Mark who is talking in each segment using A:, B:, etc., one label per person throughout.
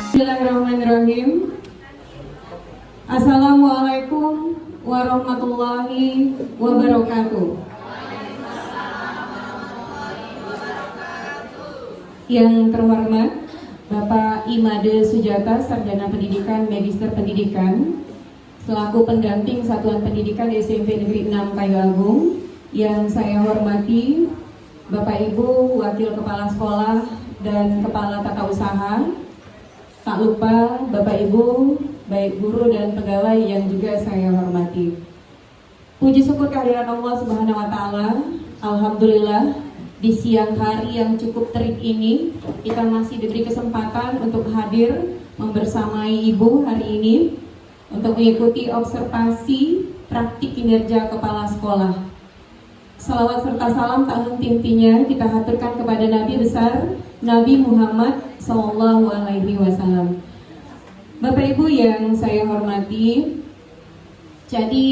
A: Bismillahirrahmanirrahim. Assalamualaikum warahmatullahi wabarakatuh. Yang terhormat Bapak Imade Sujata, Sarjana Pendidikan, Magister Pendidikan, selaku pendamping Satuan Pendidikan SMP Negeri 6 Kayu Agung. Yang saya hormati Bapak Ibu Wakil Kepala Sekolah dan Kepala Tata Usaha, tak lupa Bapak Ibu, baik guru dan pegawai yang juga saya hormati. Puji syukur kehadiran Allah Subhanahu wa Ta'ala. Alhamdulillah, di siang hari yang cukup terik ini kita masih diberi kesempatan untuk hadir membersamai Ibu hari ini untuk mengikuti observasi praktik kinerja kepala sekolah. Salawat serta salam tak henti-hentinya kita haturkan kepada Nabi besar Nabi Muhammad SAW. Bapak Ibu yang saya hormati, jadi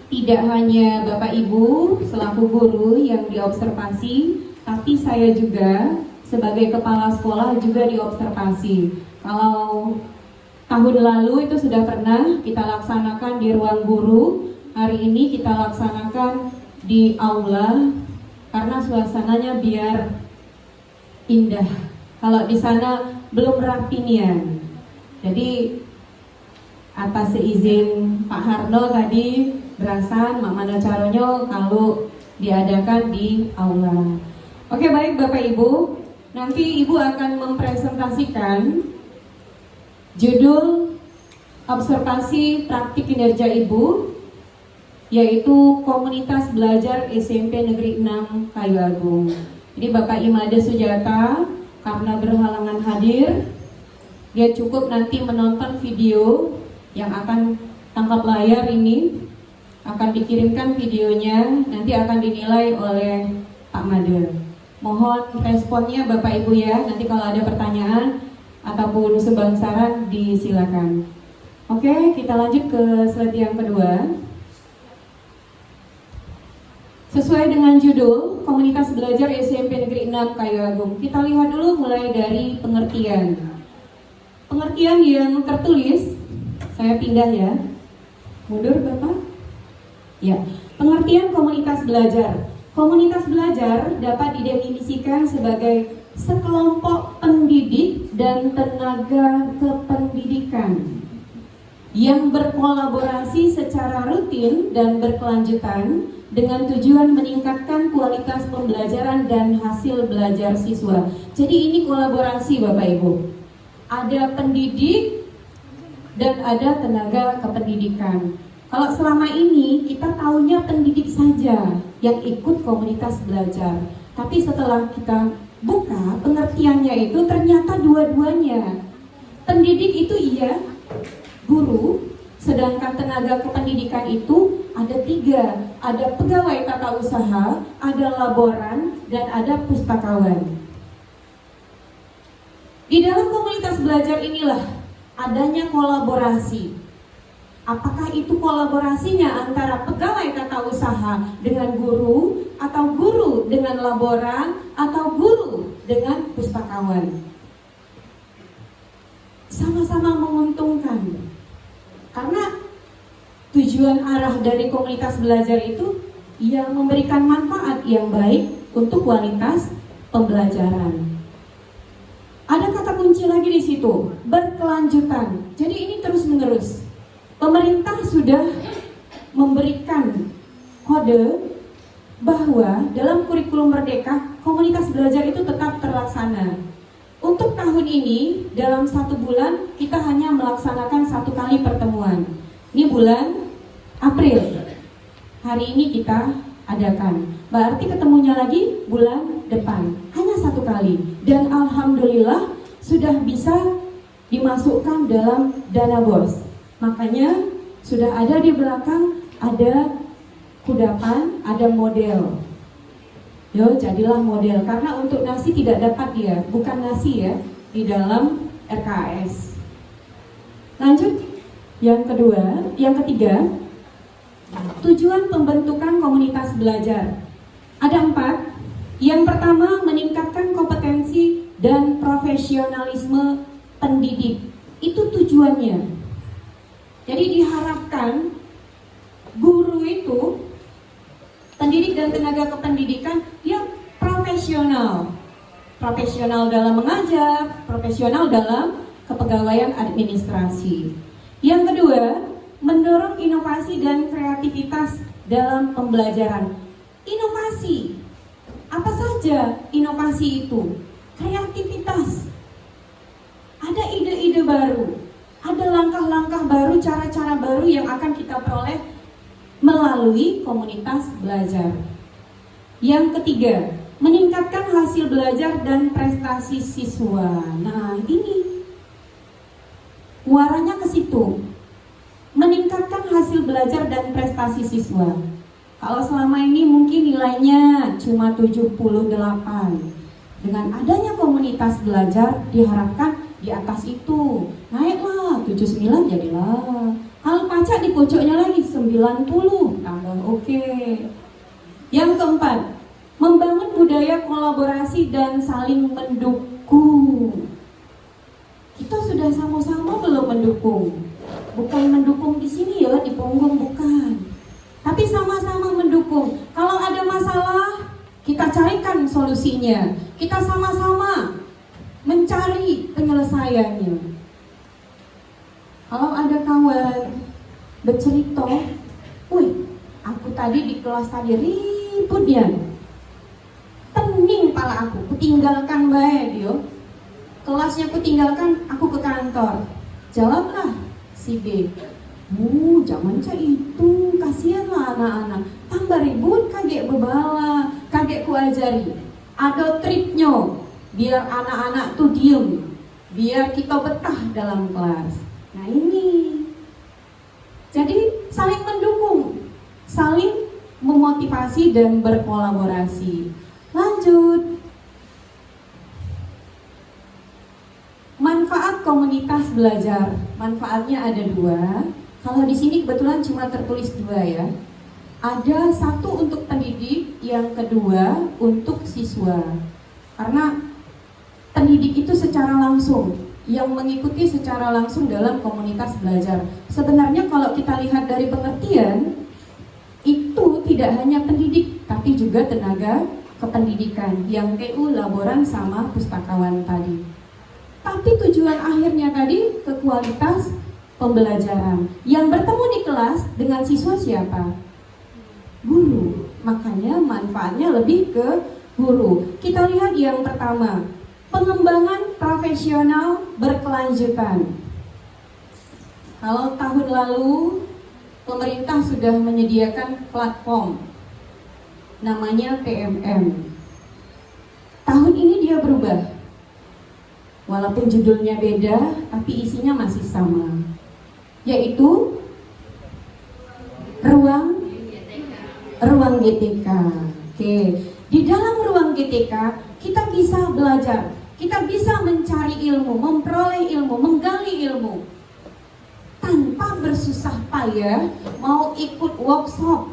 A: tidak hanya Bapak Ibu selaku guru yang diobservasi, tapi saya juga sebagai kepala sekolah juga diobservasi. Kalau tahun lalu itu sudah pernah kita laksanakan di ruang guru, hari ini kita laksanakan di aula karena suasananya biar indah. Kalau di sana belum rapi nian. Jadi atas seizin Pak Harno tadi berasan Mak Mana Caronyo kalau diadakan di aula. Oke, baik Bapak Ibu, nanti Ibu akan mempresentasikan judul observasi praktik kinerja Ibu, yaitu Komunitas Belajar SMP Negeri 6 Kayu Agung. Jadi Bapak Imade Sujata karena berhalangan hadir, dia cukup nanti menonton video yang akan tangkap layar ini, akan dikirimkan videonya, nanti akan dinilai oleh Pak Made. Mohon responnya Bapak Ibu ya, nanti kalau ada pertanyaan ataupun sumbang saran disilakan. Oke, kita lanjut ke slide yang kedua. Sesuai dengan judul Komunitas Belajar SMP Negeri 6 Kayu Agung, kita lihat dulu mulai dari pengertian. Pengertian yang tertulis, saya pindah ya, mundur Bapak. Ya, pengertian komunitas belajar. Komunitas belajar dapat didefinisikan sebagai sekelompok pendidik dan tenaga kependidikan yang berkolaborasi secara rutin dan berkelanjutan dengan tujuan meningkatkan kualitas pembelajaran dan hasil belajar siswa. Jadi ini kolaborasi Bapak Ibu. Ada pendidik dan ada tenaga kependidikan. Kalau selama ini kita taunya pendidik saja yang ikut komunitas belajar. Tapi setelah kita buka pengertiannya itu ternyata dua-duanya. Pendidik itu iya, guru, sedangkan tenaga kependidikan itu ada 3, ada pegawai tata usaha, ada laboran, dan ada pustakawan. Di dalam komunitas belajar inilah adanya kolaborasi. Apakah itu kolaborasinya antara pegawai tata usaha dengan guru, atau guru dengan laboran, atau guru dengan pustakawan? Sama-sama menguntungkan. Karena tujuan arah dari komunitas belajar itu yang memberikan manfaat yang baik untuk kualitas pembelajaran. Ada kata kunci lagi di situ, berkelanjutan. Jadi ini terus-menerus. Pemerintah sudah memberikan kode bahwa dalam kurikulum Merdeka komunitas belajar itu tetap terlaksana. Untuk tahun ini dalam 1 bulan kita hanya melaksanakan 1 kali pertemuan. Ini bulan April. Hari ini kita adakan. Berarti ketemunya lagi bulan depan. Hanya 1 kali. Dan alhamdulillah sudah bisa dimasukkan dalam dana BOS. Makanya sudah ada di belakang, ada kudapan, ada model. Yo, jadilah model. Karena untuk nasi tidak dapat ya, bukan nasi ya, di dalam RKS. Lanjut, yang ketiga, tujuan pembentukan komunitas belajar. Ada 4. Yang pertama, meningkatkan kompetensi dan profesionalisme pendidik. Itu tujuannya. Jadi diharapkan guru itu, pendidik dan tenaga kependidikan yang profesional. Profesional dalam mengajar, profesional dalam kepegawaian administrasi. Yang kedua, mendorong inovasi dan kreativitas dalam pembelajaran. Inovasi, apa saja inovasi itu? Kreativitas. Ada ide-ide baru, ada langkah-langkah baru, cara-cara baru yang akan kita peroleh melalui komunitas belajar. Yang ketiga, meningkatkan hasil belajar dan prestasi siswa. Nah, ini muaranya ke situ. Meningkatkan hasil belajar dan prestasi siswa. Kalau selama ini mungkin nilainya cuma 78. Dengan adanya komunitas belajar diharapkan di atas itu naiklah 79 jadilah. Kalau pacak di pojoknya lagi 90 tambah oke. Yang keempat, membangun budaya kolaborasi dan saling mendukung. Kita sudah sama-sama belum mendukung. Bukan mendukung di sini ya, di punggung bukan. Tapi sama-sama mendukung. Kalau ada masalah, kita carikan solusinya. Kita sama-sama mencari penyelesaiannya. Kalau ada kawan bercerita, "Wih, aku tadi di kelas tadi ribut ya. Pening pala aku, kutinggalkan bae dia. Kelasnya kutinggalkan, aku ke kantor." Jawablah si B, "Jangan cak itu, kasihanlah anak-anak. Tambah ribut, kaget bebala, kaget ku ajari. Ada triknya, biar anak-anak tuh diem, biar kita betah dalam kelas." Nah ini, jadi saling mendukung, saling memotivasi dan berkolaborasi. Lanjut, manfaat komunitas belajar. Manfaatnya ada dua. Kalau di sini kebetulan cuma tertulis dua ya. Ada satu untuk pendidik, yang kedua untuk siswa. Karena pendidik itu secara langsung, yang mengikuti secara langsung dalam komunitas belajar. Sebenarnya kalau kita lihat dari pengertian, itu tidak hanya pendidik, tapi juga tenaga kependidikan, yang TU, laboran, sama pustakawan tadi. Tapi tujuan akhirnya tadi ke kualitas pembelajaran. Yang bertemu di kelas dengan siswa siapa? Guru. Makanya manfaatnya lebih ke guru. Kita lihat yang pertama, pengembangan profesional berkelanjutan. Kalau tahun lalu pemerintah sudah menyediakan platform namanya TMM. Tahun ini dia berubah. Walaupun judulnya beda, tapi isinya masih sama, yaitu ruang GTK. Oke, di dalam ruang GTK kita bisa belajar, kita bisa mencari ilmu, memperoleh ilmu, menggali ilmu tanpa bersusah payah mau ikut workshop,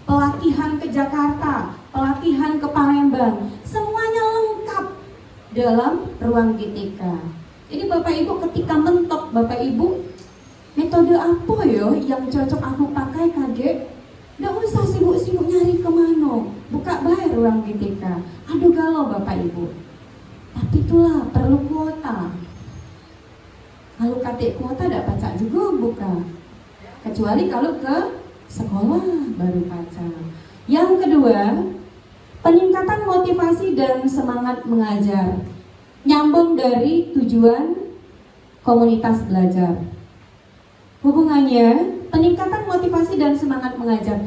A: pelatihan ke Jakarta, pelatihan ke Palembang, semuanya lengkap dalam ruang GTK. Jadi Bapak Ibu ketika mentok, Bapak Ibu, metode apa ya yang cocok aku pakai kaget? Gak usah sibuk-sibuk nyari kemana, buka bae ruang GTK. Aduh galau Bapak Ibu. Tapi itulah perlu kuota. Kalau katik kuota tidak pacak juga buka. Kecuali kalau ke sekolah baru pacak. Yang kedua, peningkatan motivasi dan semangat mengajar. Nyambung dari tujuan komunitas belajar. Hubungannya, peningkatan motivasi dan semangat mengajar.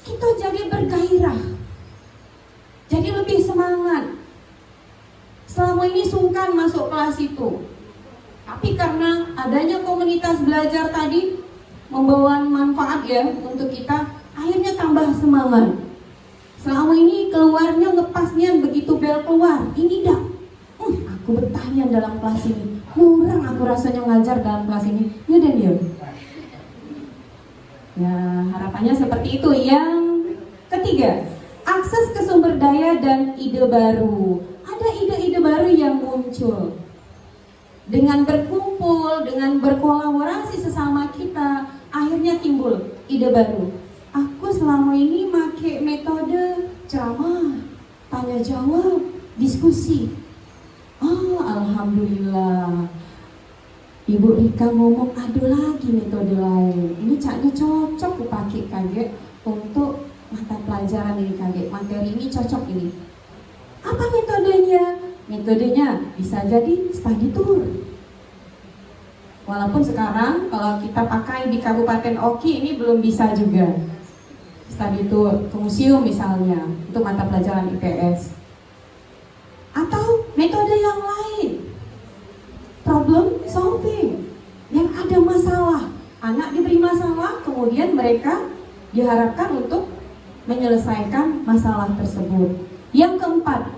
A: Kita jadi bergairah, jadi lebih semangat. Selama ini sungkan masuk kelas itu, tapi karena adanya komunitas belajar tadi membawa manfaat ya untuk kita, akhirnya tambah semangat. Selama ini keluarnya ngepasnya begitu bel keluar, ini dah, aku bertanya dalam kelas ini, kurang aku rasanya ngajar dalam kelas ini, ya dan ya. Ya harapannya seperti itu. Yang ketiga, akses ke sumber daya dan ide baru. Ada ide-ide baru yang muncul dengan berkumpul, dengan berkolaborasi sesama kita, akhirnya timbul ide baru. Aku selama ini pakai metode ceramah, tanya jawab, diskusi. Alhamdulillah. Ibu Rika ngomong, ada lagi metode lain. Ini caknya cocok dipakai kaget untuk mata pelajaran ini kaget. Materi ini cocok ini. Apa metodenya? Metodenya bisa jadi study tour. Walaupun sekarang kalau kita pakai di Kabupaten Oki ini belum bisa juga. Study tour ke museum misalnya, untuk mata pelajaran IPS. Atau metode yang lain, problem solving. Yang ada masalah, anak diberi masalah, kemudian mereka diharapkan untuk menyelesaikan masalah tersebut. Yang keempat,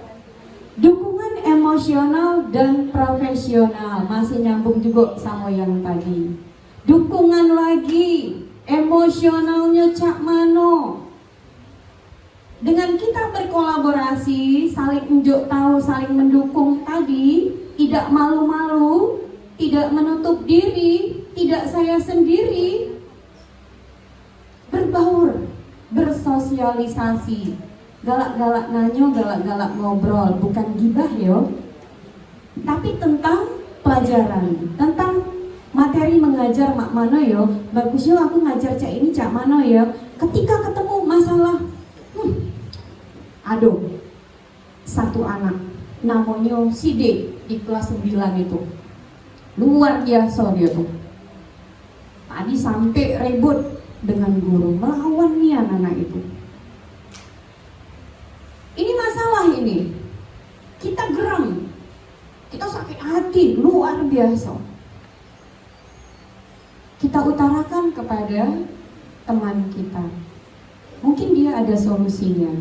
A: dukungan emosional dan profesional. Masih nyambung juga sama yang tadi. Dukungan lagi, emosionalnya cak mano. Dengan kita berkolaborasi, saling unjuk tahu, saling mendukung tadi, tidak malu-malu, tidak menutup diri, tidak saya sendiri, berbaur, bersosialisasi, galak-galak nanyo, galak-galak ngobrol, bukan gibah yo, tapi tentang pelajaran, tentang materi mengajar mak mano yo. Bagus yo aku ngajar cak ini cak mano yo. Ketika ketemu masalah, aduh, satu anak namanya si D di kelas 9 itu luar biasa dia tuh. Tadi sampai ribut dengan guru, melawan nih anak-anak itu. Ini masalah ini, kita geram, kita sakit hati luar biasa. Kita utarakan kepada teman kita, mungkin dia ada solusinya.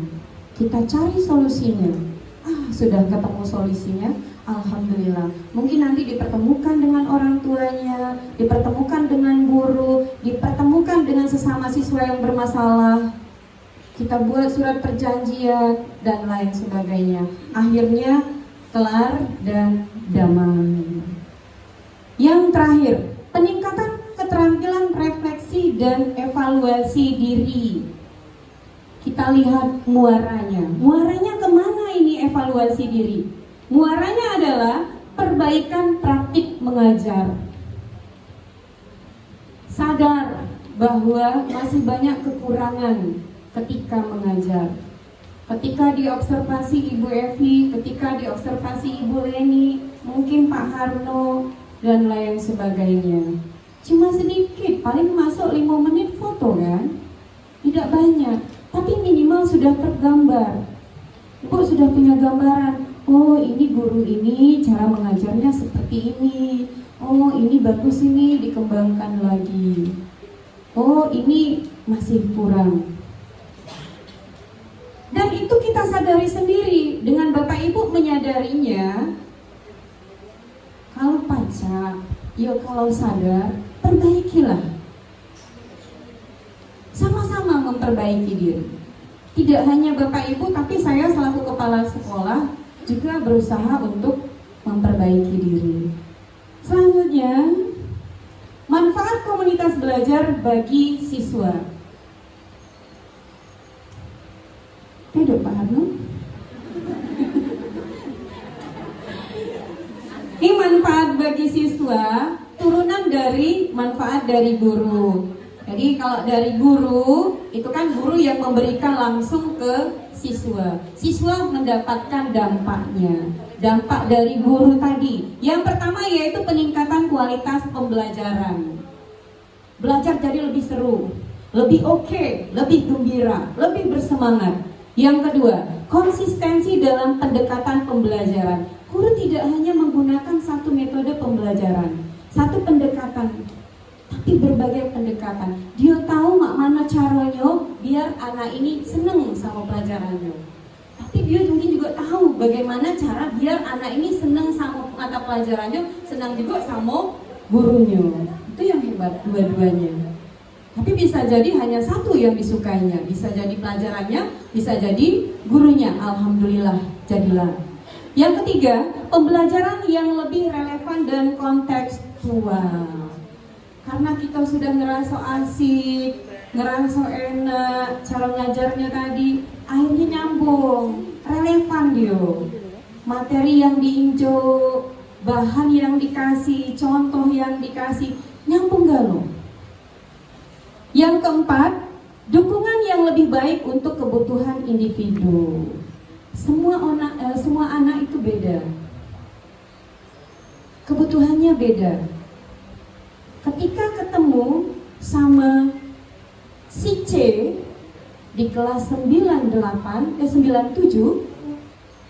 A: Kita cari solusinya. Sudah ketemu solusinya, alhamdulillah. Mungkin nanti dipertemukan dengan orang tuanya, dipertemukan dengan guru, dipertemukan dengan sesama siswa yang bermasalah. Kita buat surat perjanjian dan lain sebagainya. Akhirnya kelar dan damai. Yang terakhir, peningkatan keterampilan refleksi dan evaluasi diri. Kita lihat muaranya. Muaranya kemana ini evaluasi diri? Muaranya adalah perbaikan praktik mengajar. Sadar bahwa masih banyak kekurangan ketika mengajar. Ketika diobservasi Ibu Evi, ketika diobservasi Ibu Leni, mungkin Pak Harno, dan lain sebagainya. Cuma sedikit, paling masuk 5 menit foto kan? Tidak banyak. Tapi minimal sudah tergambar. Ibu sudah punya gambaran. Oh, ini guru ini cara mengajarnya seperti ini. Oh, ini bagus, ini dikembangkan lagi. Oh, ini masih kurang. Dan itu kita sadari sendiri. Dengan Bapak Ibu menyadarinya, kalau pacak, ya kalau sadar, perbaikilah. Sama-sama memperbaiki diri. Tidak hanya Bapak Ibu, tapi saya selaku kepala sekolah juga berusaha untuk memperbaiki diri. Selanjutnya, manfaat komunitas belajar bagi siswa. Tidak Pak Harno? Ini manfaat bagi siswa, turunan dari manfaat dari guru. Jadi kalau dari guru, itu kan guru yang memberikan langsung ke siswa. Siswa mendapatkan dampaknya. Dampak dari guru tadi. Yang pertama yaitu peningkatan kualitas pembelajaran. Belajar jadi lebih seru, lebih oke, lebih gembira, lebih bersemangat. Yang kedua, konsistensi dalam pendekatan pembelajaran. Guru tidak hanya menggunakan satu metode pembelajaran, satu pendekatan, tapi berbagai pendekatan. Dia tahu mak mana caranya biar anak ini seneng sama pelajarannya. Tapi dia mungkin juga tahu bagaimana cara biar anak ini seneng sama mata pelajarannya, senang juga sama gurunya. Itu yang hebat dua-duanya. Tapi bisa jadi hanya satu yang disukainya, bisa jadi pelajarannya, bisa jadi gurunya. Alhamdulillah, jadilah. Yang ketiga, pembelajaran yang lebih relevan dan Wow. Karena kita sudah ngerasa asik, ngerasa enak, cara ngajarnya tadi, akhirnya nyambung, relevan dia. Materi yang diinjau, bahan yang dikasih, contoh yang dikasih, nyambung gak lo? Yang keempat, dukungan yang lebih baik untuk kebutuhan individu. Semua anak itu beda. Kebutuhannya beda. Ketika ketemu sama si C di kelas 97,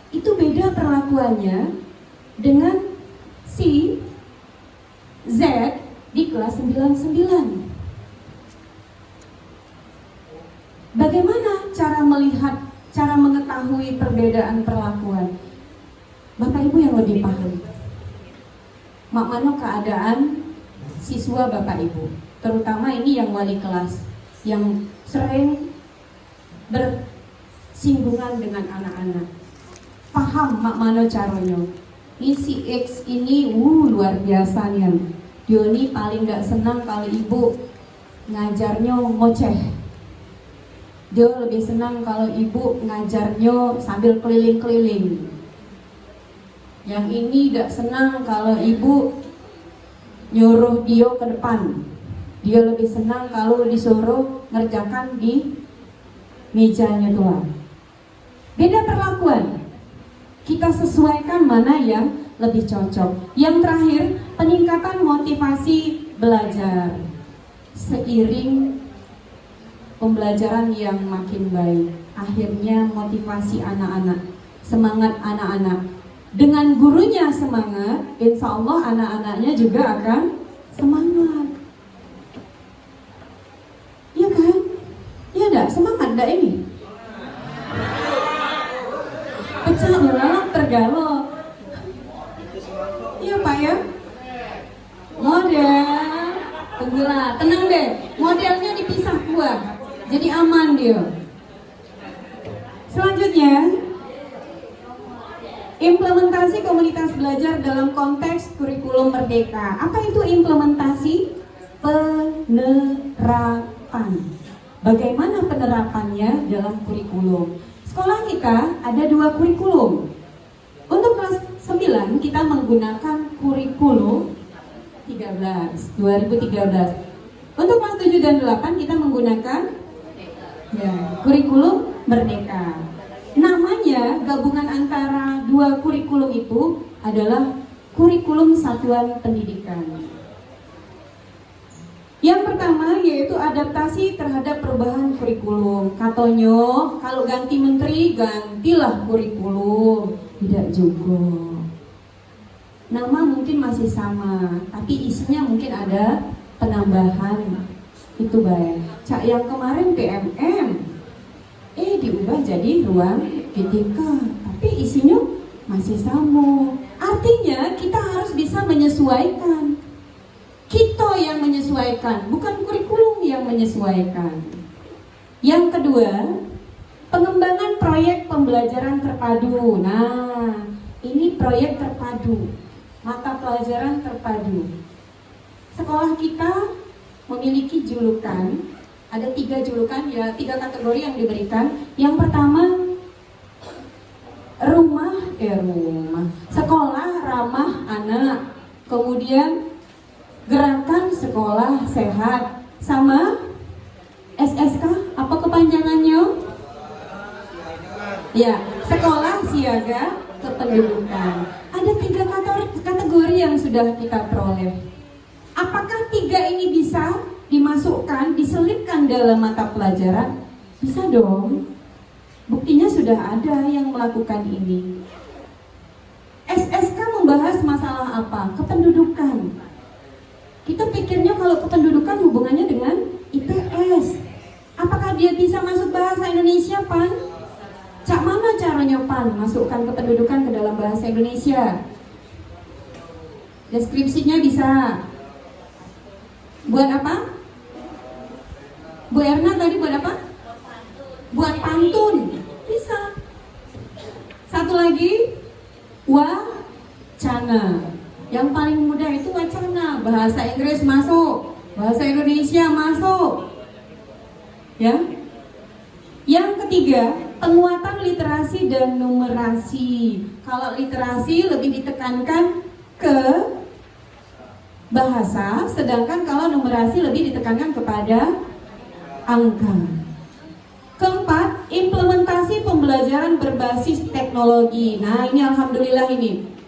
A: itu beda perlakuannya dengan si Z di kelas 99. Bagaimana cara melihat, cara mengetahui perbedaan perlakuan? Bapak Ibu yang lebih paham. Mak mano keadaan siswa Bapak Ibu, terutama ini yang wali kelas, yang sering bersinggungan dengan anak-anak. Paham mak mano caranya. Ini si X ini luar biasa nih. Dia ini paling gak senang kalau ibu ngajarnya ngoceh. Dia lebih senang kalau ibu ngajarnya sambil keliling-keliling. Yang ini gak senang kalau ibu nyuruh dia ke depan. Dia lebih senang kalau disuruh ngerjakan di mejanya tuan. Beda perlakuan. Kita sesuaikan mana yang lebih cocok. Yang terakhir, peningkatan motivasi belajar. Seiring pembelajaran yang makin baik, akhirnya motivasi anak-anak, semangat anak-anak. Dengan gurunya semangat, insya Allah anak-anaknya juga akan semangat. Iya kan? Iya enggak? Semangat enggak ini? Pecah ulang tergalak. Iya Pak ya? Model tenggelam, tenang deh, modelnya dipisah buah. Jadi aman dia. Selanjutnya, implementasi komunitas belajar dalam konteks kurikulum merdeka. Apa itu implementasi? Penerapan. Bagaimana penerapannya dalam kurikulum? Sekolah kita ada 2 kurikulum. Untuk kelas 9 kita menggunakan kurikulum 2013. Untuk kelas 7 dan 8 kita menggunakan kurikulum merdeka. Namanya gabungan antara 2 kurikulum itu adalah kurikulum satuan pendidikan. Yang pertama yaitu adaptasi terhadap perubahan kurikulum. Katanya kalau ganti menteri gantilah kurikulum. Tidak juga. Nama mungkin masih sama, tapi isinya mungkin ada penambahan. Itu baik. Cak yang kemarin PMM diubah jadi ruang GTK, tapi isinya masih sama. Artinya kita harus bisa menyesuaikan. Kita yang menyesuaikan, bukan kurikulum yang menyesuaikan. Yang kedua, pengembangan proyek pembelajaran terpadu. Nah, ini proyek terpadu, mata pelajaran terpadu. Sekolah kita memiliki julukan, ada 3 julukan ya, 3 kategori yang diberikan. Yang pertama, rumah sekolah ramah anak. Kemudian gerakan sekolah sehat, sama SSK, apa kepanjangannya? Ya, sekolah siaga kependudukan. Ada 3 kategori yang sudah kita peroleh. Apakah 3 ini bisa dimasukkan, diselipkan dalam mata pelajaran? Bisa dong. Buktinya sudah ada yang melakukan ini. SSK membahas masalah apa? Kependudukan. Kita pikirnya kalau kependudukan hubungannya dengan IPS. Apakah dia bisa masuk bahasa Indonesia, Pan? Cak mana caranya, Pan, masukkan kependudukan ke dalam bahasa Indonesia? Deskripsinya bisa. Buat apa? Bu Erna tadi buat apa? Buat pantun. Bisa. Satu lagi, wacana. Yang paling mudah itu wacana, bahasa Inggris masuk, bahasa Indonesia masuk. Ya. Yang ketiga, penguatan literasi dan numerasi. Kalau literasi lebih ditekankan ke bahasa, sedangkan kalau numerasi lebih ditekankan kepada angka. Keempat, implementasi pembelajaran berbasis teknologi. Nah, ini alhamdulillah ini.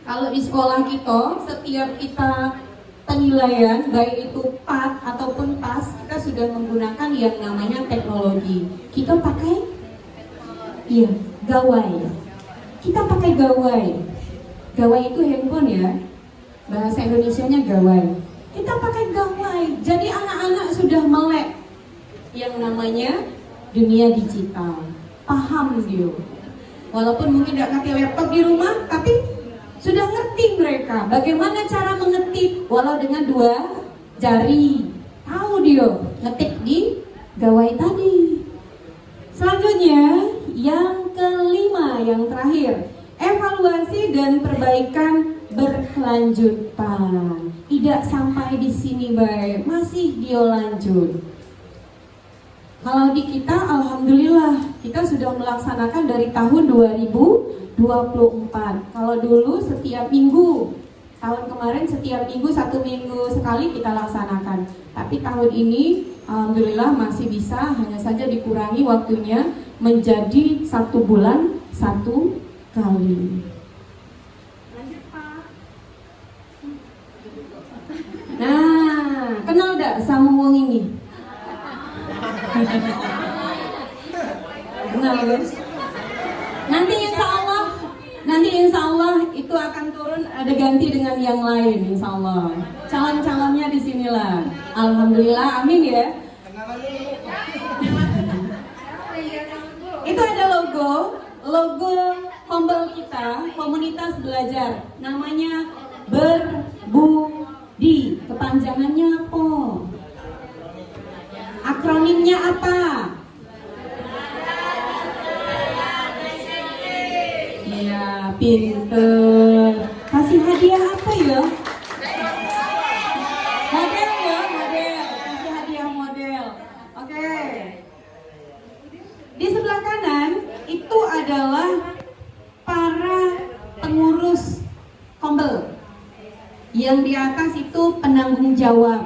A: Kalau di sekolah kita, setiap kita penilaian, baik itu PAT ataupun PAS, kita sudah menggunakan yang namanya teknologi. Kita pakai, iya, gawai. Kita pakai gawai. Gawai itu handphone ya. Bahasa Indonesianya gawai. Kita pakai gawai. Jadi anak-anak sudah melek yang namanya dunia digital. Paham dia. Walaupun mungkin tidak pakai laptop di rumah, tapi sudah ngerti mereka bagaimana cara mengetik walau dengan 2 jari. Tahu dia ngetik di gawai tadi. Selanjutnya yang kelima, yang terakhir, evaluasi dan perbaikan berkelanjutan. Tidak sampai di sini baik, masih dia lanjut. Kalau di kita, alhamdulillah kita sudah melaksanakan dari tahun 2024. Kalau dulu setiap minggu, tahun kemarin setiap minggu, 1 minggu sekali kita laksanakan. Tapi tahun ini alhamdulillah masih bisa, hanya saja dikurangi waktunya menjadi 1 bulan 1 kali. Lanjut Pak. Nah, kenal gak sama wong ini? Kenal ya? Nanti insya Allah itu akan turun, ada ganti dengan yang lain insya Allah. Calon-calonnya di sinilah. Alhamdulillah, amin ya. Itu ada logo Humble kita, komunitas belajar. Namanya Berbudi. Kepanjangannya apa? Akronimnya apa? Iya, pinter. Kasih hadiah apa ya? Model ya, model. Kasih hadiah model. Oke. Di sebelah kanan itu adalah para pengurus Humble. Yang di atas itu penanggung jawab.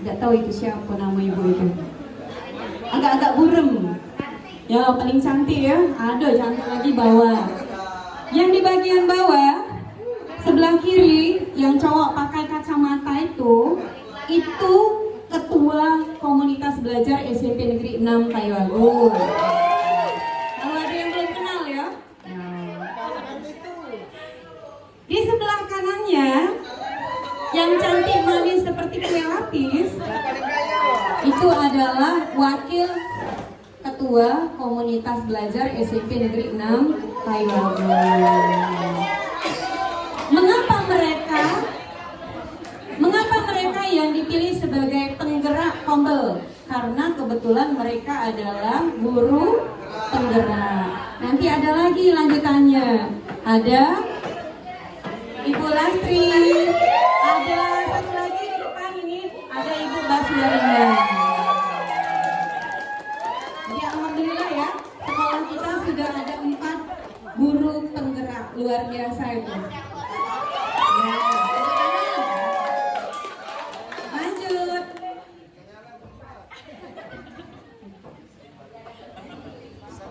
A: Tidak tahu itu siapa nama ibu itu. Agak-agak burem. Ya, paling cantik ya. Ada cantik lagi bawah. Yang di bagian bawah sebelah kiri yang cowok pakai kacamata itu ketua komunitas belajar SMP Negeri 6 Kayu Agung. Kalau ada yang belum kenal ya. Di sebelah kanannya yang cantik manis seperti kue lapis itu adalah wakil ketua komunitas belajar SMP Negeri 6 Kayu Agung. Mengapa mereka yang dipilih sebagai penggerak Humble? Karena kebetulan mereka adalah guru penggerak. Nanti ada lagi lanjutannya. Ada Ibu Lastri, ada satu lagi di depan ini, ada Ibu Basmarinda. Jadi alhamdulillah ya, sekolah kita sudah ada 4 guru penggerak, luar biasa itu. Ya. Lanjut.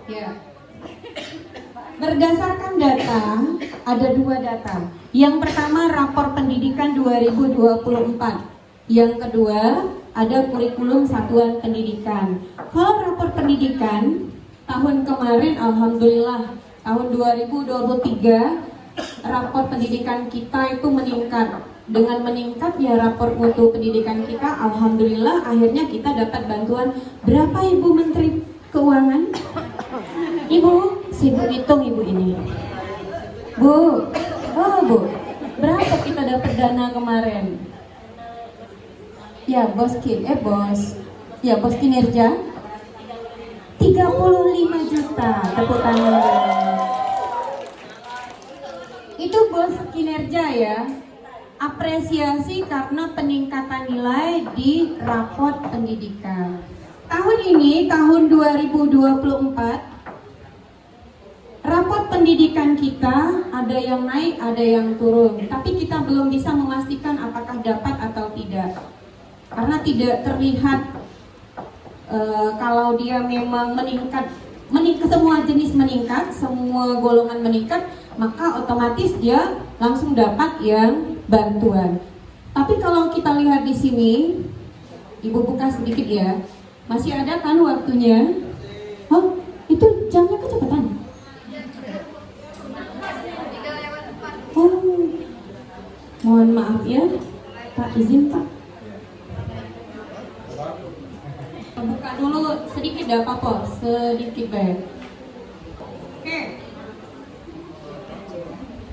A: Ya. Berdasarkan data, ada 2 data. Yang pertama rapor pendidikan 2024. Yang kedua ada kurikulum satuan pendidikan. Kalau rapor pendidikan tahun kemarin alhamdulillah tahun 2023 rapor pendidikan kita itu meningkat. Dengan meningkatnya rapor mutu pendidikan kita, alhamdulillah akhirnya kita dapat bantuan. Berapa Ibu Menteri Keuangan? Ibu, sibuk hitung Ibu ini. Bu, Bu, berapa kita dapat dana kemarin? Ya, bos kinerja 35 juta, tepuk tangan. Itu bos kinerja ya. apresiasi karena peningkatan nilai di raport pendidikan. Tahun ini, tahun 2024, raport pendidikan kita ada yang naik, ada yang turun. Tapi kita belum bisa memastikan apakah dapat atau tidak. Karena tidak terlihat kalau dia memang meningkat, semua jenis meningkat, semua golongan meningkat, maka otomatis dia langsung dapat yang bantuan. Tapi kalau kita lihat di sini, Ibu buka sedikit ya, masih ada kan waktunya? Oh, itu jamnya kecepatan. Oh, mohon maaf ya, Pak, izin Pak. Buka dulu sedikit dah apa-apa, sedikit baik. Oke.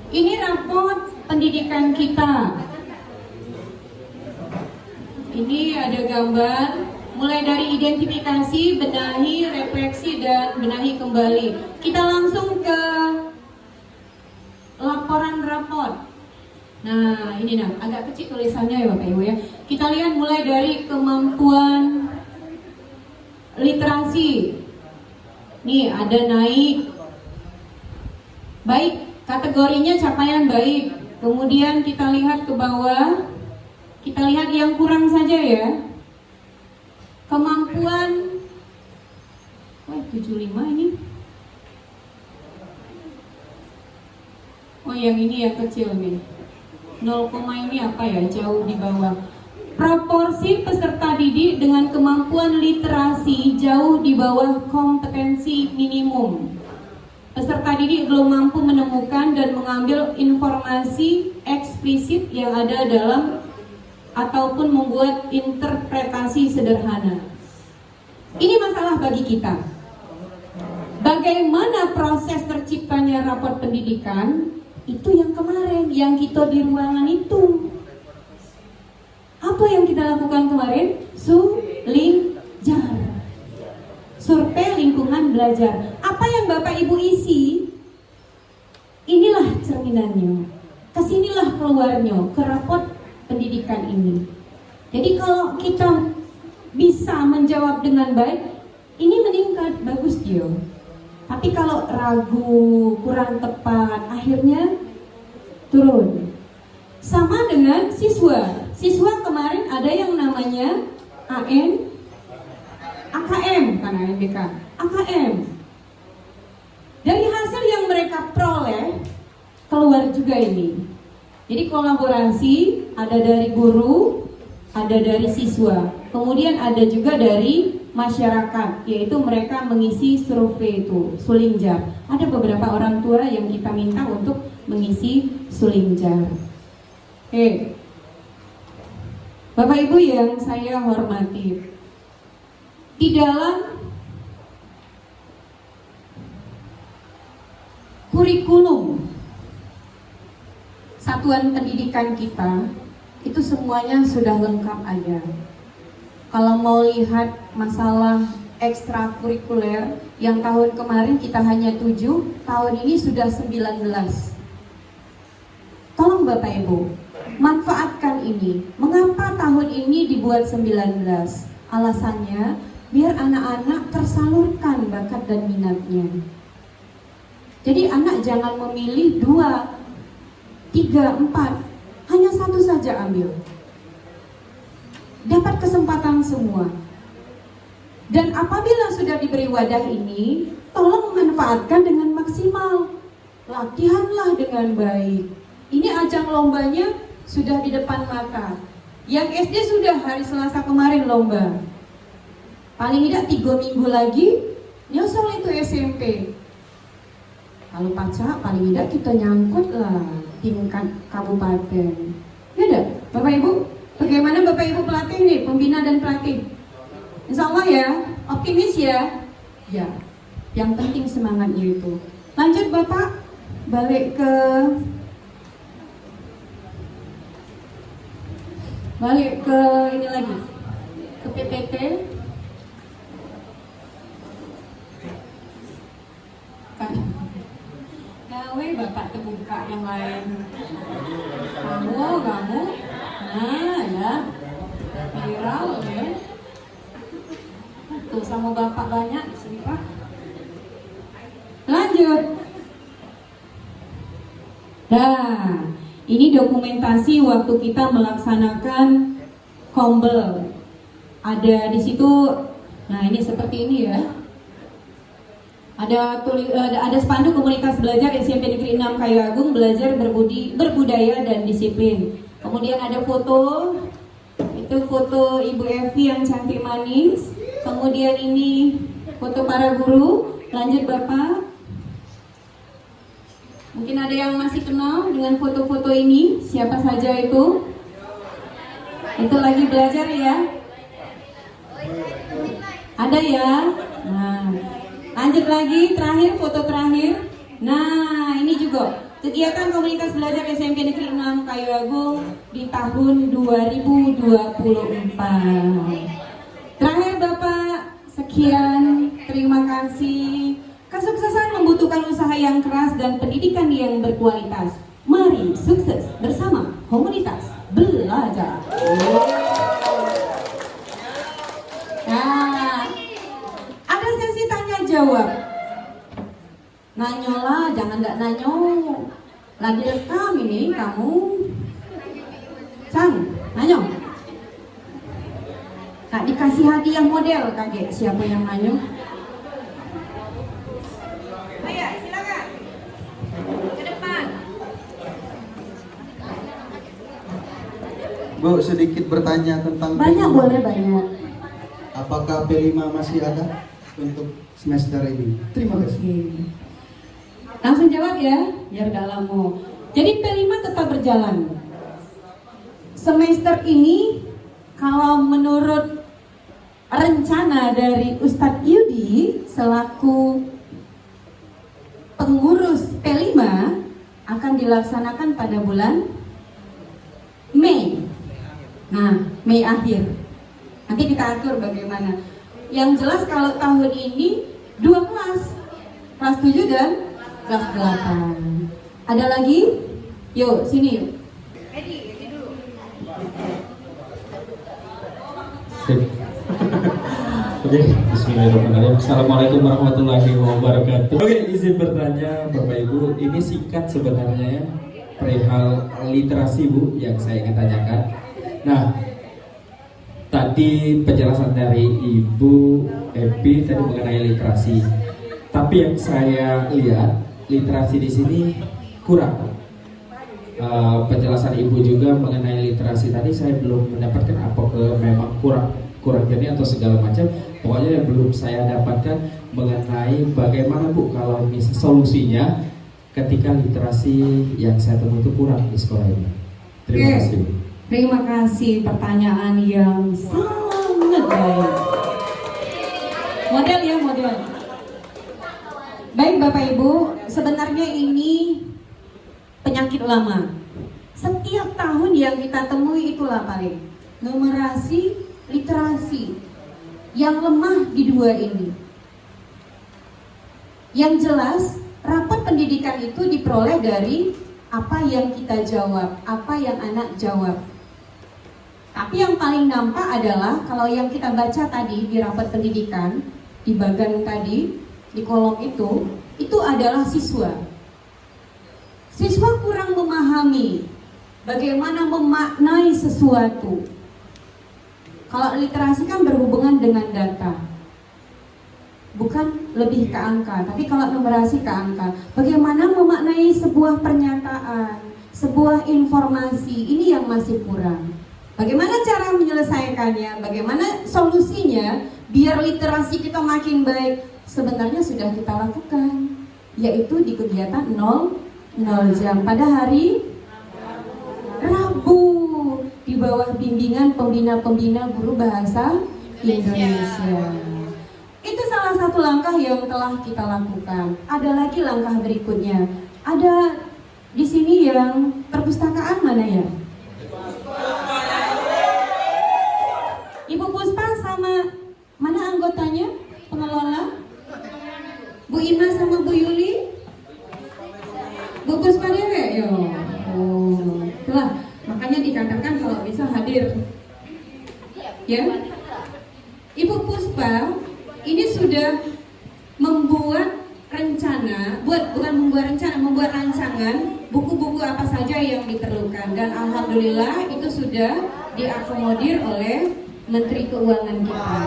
A: Ini raport pendidikan kita. Ini ada gambar, mulai dari identifikasi, benahi, refleksi, dan benahi kembali. Kita langsung ke laporan raport. Nah, ini agak kecil tulisannya ya Bapak Ibu ya. Kita lihat mulai dari kemampuan literasi. Nih ada naik. Baik, kategorinya capaian baik. Kemudian kita lihat ke bawah. Kita lihat yang kurang saja ya. Kemampuan 75 ini. Oh, yang ini yang kecil nih. 0, ini apa ya? Jauh di bawah. Proporsi peserta didik dengan kemampuan literasi jauh di bawah kompetensi minimum. Peserta didik belum mampu menemukan dan mengambil informasi eksplisit yang ada dalam ataupun membuat interpretasi sederhana. Ini masalah bagi kita. Bagaimana proses terciptanya raport pendidikan? Itu yang kemarin, yang kita di ruangan itu. Apa yang kita lakukan kemarin? Sulingjar, survei lingkungan belajar. Apa yang Bapak Ibu isi, inilah cerminannya. Kesinilah keluarnya ke raport pendidikan ini. Jadi kalau kita bisa menjawab dengan baik, ini meningkat, bagus dia. Tapi kalau ragu, kurang tepat, akhirnya turun. Sama dengan siswa. Siswa kemarin ada yang namanya AKM, kan ANBK, AKM. Dari hasil yang mereka peroleh, keluar juga ini. Jadi kolaborasi ada dari guru, ada dari siswa, kemudian ada juga dari masyarakat, yaitu mereka mengisi survei itu, sulingjar. Ada beberapa orang tua yang kita minta untuk mengisi sulingjar. Bapak Ibu yang saya hormati, di dalam kurikulum satuan pendidikan kita itu semuanya sudah lengkap ada. Kalau mau lihat masalah ekstrakurikuler, yang tahun kemarin kita hanya 7, tahun ini sudah 19. Tolong Bapak Ibu, manfaatkan ini. Mengapa tahun ini dibuat 19? Alasannya, biar anak-anak tersalurkan bakat dan minatnya. Jadi anak jangan memilih 2, 3, 4, hanya satu saja ambil. Dapat kesempatan semua. Dan apabila sudah diberi wadah ini, tolong manfaatkan dengan maksimal. Latihanlah dengan baik. Ini ajang lombanya sudah di depan mata. Yang SD sudah hari Selasa kemarin lomba. Paling tidak 3 minggu lagi nyusul itu SMP. Kalau pacak paling tidak kita nyangkut lah tingkat kabupaten. Ya udah, Bapak Ibu. Bagaimana Bapak Ibu pelatih nih, pembina dan pelatih? Insya Allah ya, optimis ya. Ya, yang penting semangatnya itu. Lanjut Bapak, balik ke ini lagi, ke PPT. Gawe Bapak terbuka yang lain. kamu. Nah, ya. Viral ya. Tuh sama bapak banyak di sini, Pak. Lanjut. Nah, ini dokumentasi waktu kita melaksanakan Kombel. Ada di situ, nah ini seperti ini ya. Ada spanduk komunitas belajar SMP Negeri 6 Kayu Agung, belajar berbudaya dan disiplin. Kemudian ada foto, itu foto Ibu Evi yang cantik manis. Kemudian ini foto para guru. Lanjut Bapak. Mungkin ada yang masih kenal dengan foto-foto ini. Siapa saja itu? Itu lagi belajar ya? Ada ya? Nah, lanjut lagi, terakhir, foto terakhir. Nah, ini juga kegiatan komunitas belajar SMP Negeri 6 Kayu Agung di tahun 2024. Terakhir Bapak, sekian, terima kasih. Kesuksesan membutuhkan usaha yang keras dan pendidikan yang berkualitas. Mari sukses bersama komunitas belajar. Nah, ada sesi tanya jawab. Nanyolah, jangan nggak nanyo. Lagi rekam ini kamu. Cang, nanyo. Kak dikasih hadiah model kaget. Siapa yang nanyo? Ayo, silakan. Ke depan.
B: Bu, sedikit bertanya tentang
A: Banyak
B: P5.
A: boleh banyak.
B: Apakah P5 masih ada untuk semester ini? Terima kasih.
A: Oke. Langsung jawab ya, biar gak lama. Jadi P5 tetap berjalan. Semester ini, kalau menurut rencana dari Ustadz Yudi selaku pengurus P5 akan dilaksanakan pada bulan Mei. Nah, Mei akhir. Nanti kita atur bagaimana. Yang jelas kalau tahun ini 2 kelas. Kelas 7 dan kelas 8. Ada lagi? Yuk, sini yuk. Edi dulu.
C: Oke, bismillahirrahmanirrahim. Assalamualaikum warahmatullahi wabarakatuh. Oke, izin bertanya Bapak Ibu, ini singkat sebenarnya perihal literasi Bu yang saya ingin tanyakan. Nah, tadi penjelasan dari Ibu Epi tadi mengenai literasi. Tapi yang saya lihat literasi di sini kurang. Penjelasan Ibu juga mengenai literasi tadi saya belum mendapatkan memang kurang jadi atau segala macam. Pokoknya yang belum saya dapatkan mengenai bagaimana Bu kalau misalnya solusinya ketika literasi yang saya temui itu kurang di sekolah ini. Terima kasih Bu.
A: Terima kasih, pertanyaan yang sangat baik. Model ya, model. Baik Bapak Ibu, sebenarnya ini penyakit lama. Setiap tahun yang kita temui itulah paling numerasi, literasi yang lemah di dua ini. Yang jelas, rapat pendidikan itu diperoleh dari apa yang kita jawab, apa yang anak jawab. Tapi yang paling nampak adalah kalau yang kita baca tadi di rapat pendidikan, di bagian tadi, di kolom itu adalah siswa. Siswa kurang memahami bagaimana memaknai sesuatu. Kalau literasi kan berhubungan dengan data, bukan lebih ke angka, tapi kalau numerasi ke angka. Bagaimana memaknai sebuah pernyataan, sebuah informasi, ini yang masih kurang. Bagaimana cara menyelesaikannya, bagaimana solusinya biar literasi kita makin baik, sebenarnya sudah kita lakukan, yaitu di kegiatan 0 jam pada hari Rabu di bawah bimbingan pembina-pembina guru bahasa Indonesia. Itu salah satu langkah yang telah kita lakukan. Ada lagi langkah berikutnya. Ada di sini yang perpustakaan mana ya? Ibu Puspa sama mana anggotanya? Pengelola? Bu Ina sama Bu Yuli? Bu Puspa dewe? Yo. Oh, itulah. hadir. Ya, Ibu Puspa ini sudah membuat rencana, membuat rancangan buku-buku apa saja yang diperlukan, dan alhamdulillah itu sudah diakomodir oleh Menteri Keuangan kita.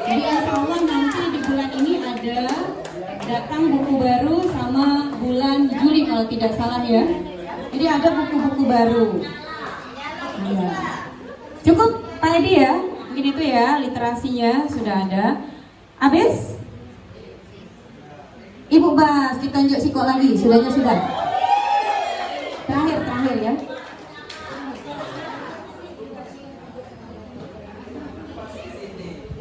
A: Jadi insya Allah nanti di bulan ini ada datang buku baru sama bulan Juli kalau tidak salah ya. Jadi ada buku-buku baru. Ya. Cukup Pak Edi ya, mungkin itu ya literasinya sudah ada. Habis? Ibu Bas, ditunjuk siko lagi, sudahnya sudah. Terakhir ya.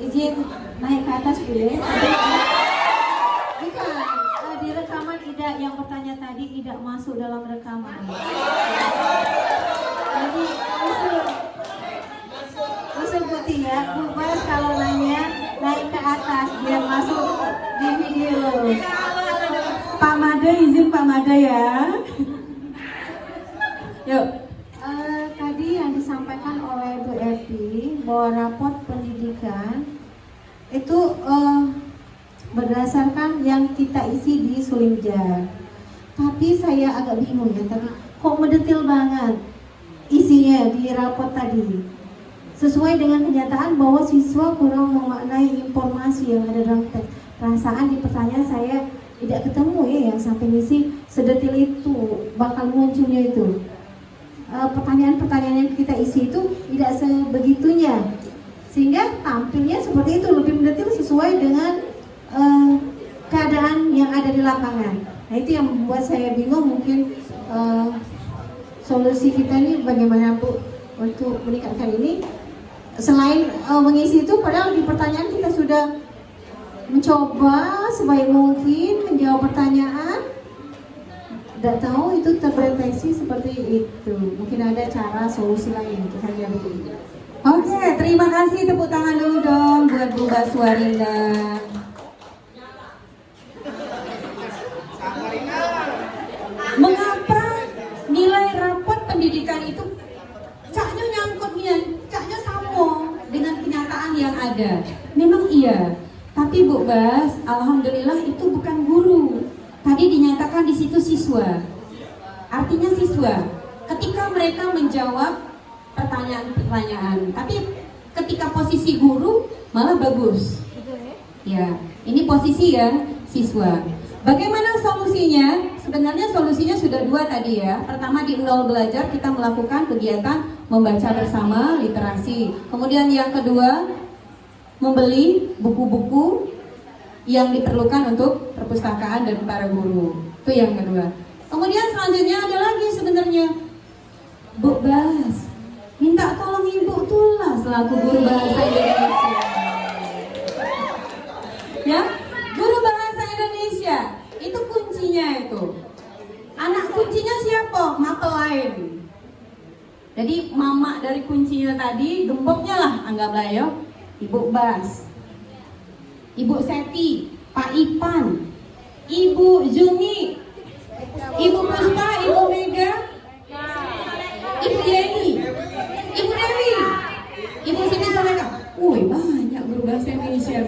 D: Izin naik ke atas boleh? Bukan, di rekaman Ida yang bertanya tadi tidak masuk dalam rekaman. Jadi usul putih ya, Bu Bas kalau nanya naik ke atas biar masuk di video.
A: Pak Made, izin Pak Made ya. Yuk.
D: Tadi yang disampaikan oleh Bu Epi bahwa raport pendidikan itu berdasarkan yang kita isi di Sulimjar. Tapi saya agak bingung ya, tapi kok mendetil banget isinya di raport tadi. Sesuai dengan kenyataan bahwa siswa kurang memaknai informasi yang ada dalam teks. Perasaan di pertanyaan saya tidak ketemu ya yang sampai misi sedetil itu bakal munculnya itu. Pertanyaan-pertanyaan yang kita isi itu tidak sebegitunya, sehingga tampilnya seperti itu, lebih mendetil sesuai dengan keadaan yang ada di lapangan. Nah itu yang membuat saya bingung. Mungkin solusi kita ini bagaimana Bu untuk meningkatkan ini, selain mengisi itu, padahal di pertanyaan kita sudah mencoba sebaik mungkin menjawab pertanyaan. Tidak tahu itu terdeteksi seperti itu. Mungkin ada cara solusi lain. Kita lihat dulu.
A: Oke, terima kasih, tepuk tangan dulu dong buat Bu Baswarinda. Mengapa nilai raport pendidikan itu caknya nyangkutnya, caknya sama dengan kenyataan yang ada? Memang iya, tapi Bu Bas, alhamdulillah itu bukan guru. Tadi dinyatakan di situ siswa. Artinya siswa, ketika mereka menjawab pertanyaan-pertanyaan, tapi ketika posisi guru malah bagus. Ya, ini posisi yang siswa. Bagaimana solusinya? Sebenarnya solusinya sudah dua tadi ya. Pertama di Nol Belajar kita melakukan kegiatan membaca bersama, literasi. Kemudian yang kedua, membeli buku-buku yang diperlukan untuk perpustakaan dan para guru. Itu yang kedua. Kemudian selanjutnya ada lagi sebenarnya, Bu Bas, minta tolong Ibu tulis selaku guru bahasa Indonesia. Ya, guru bahasa Indonesia itu kuncinya itu. Anak kuncinya siapa? Mata lain. Jadi mama dari kuncinya tadi, gemboknya lah anggaplah ya, Ibu Bas, Ibu Seti, Pak Ipan, Ibu Zumi, Ibu Puspa, Ibu Mega, Ibu Yeni, Ibu Dewi, Ibu Siti Soleka. Banyak guru bahasa Indonesia.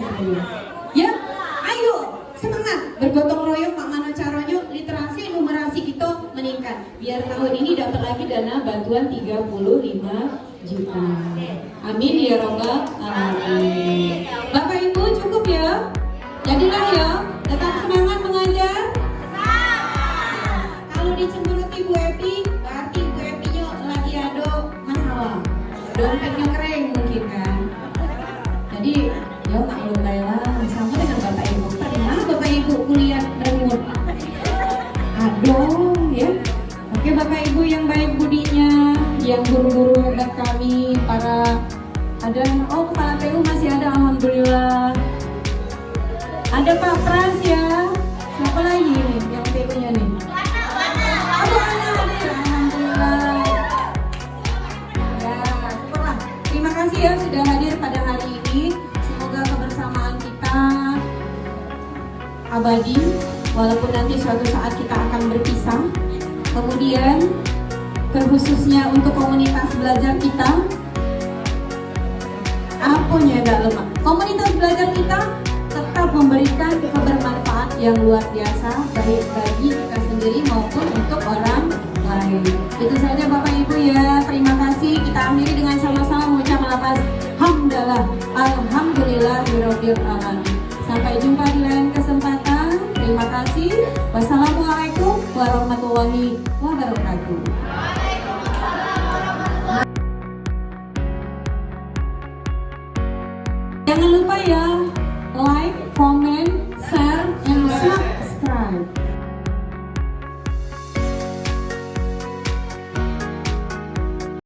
A: Ya, ayo semangat bergotong royong. Pak mana caranya literasi numerasi kita meningkat. Biar tahun ini dapat lagi dana bantuan 35 juta. Amin ya robbal alamin. Bapak Ibu cukup ya. Jadilah ya, tetap semangat mengajar. Kalau dicemburuti Bu Epi, berarti Bu Epinya lagi ada masalah. Dompetnya kering mungkin kan. Jadi ya tak lupa lah sama dengan Bapak Ibu. Pernah Bapak Ibu kuliah remote? Aduh ya. Oke Bapak Ibu yang baik budinya, yang guru-guru hebat kami, para ada kepala PU masih ada, alhamdulillah. Ada Pak Pras ya. Siapa lagi nih yang PU-nya nih? Aduh, Ana hadir, alhamdulillah. Ya, syukurlah. Terima kasih ya sudah hadir pada hari ini. Semoga kebersamaan kita abadi, walaupun nanti suatu saat kita akan berpisah. Kemudian terkhususnya untuk komunitas belajar kita
D: tidak lemah. Komunitas belajar kita tetap memberikan kebermanfaat yang luar biasa baik bagi kita sendiri maupun untuk orang lain. Itu saja Bapak Ibu ya. Terima kasih. Kita akhiri dengan sama-sama mengucapkan lafaz hamdalah, alhamdulillahirabbil alamin. Sampai jumpa di lain kesempatan. Terima kasih. Wassalamualaikum warahmatullahi wabarakatuh. Jangan lupa ya,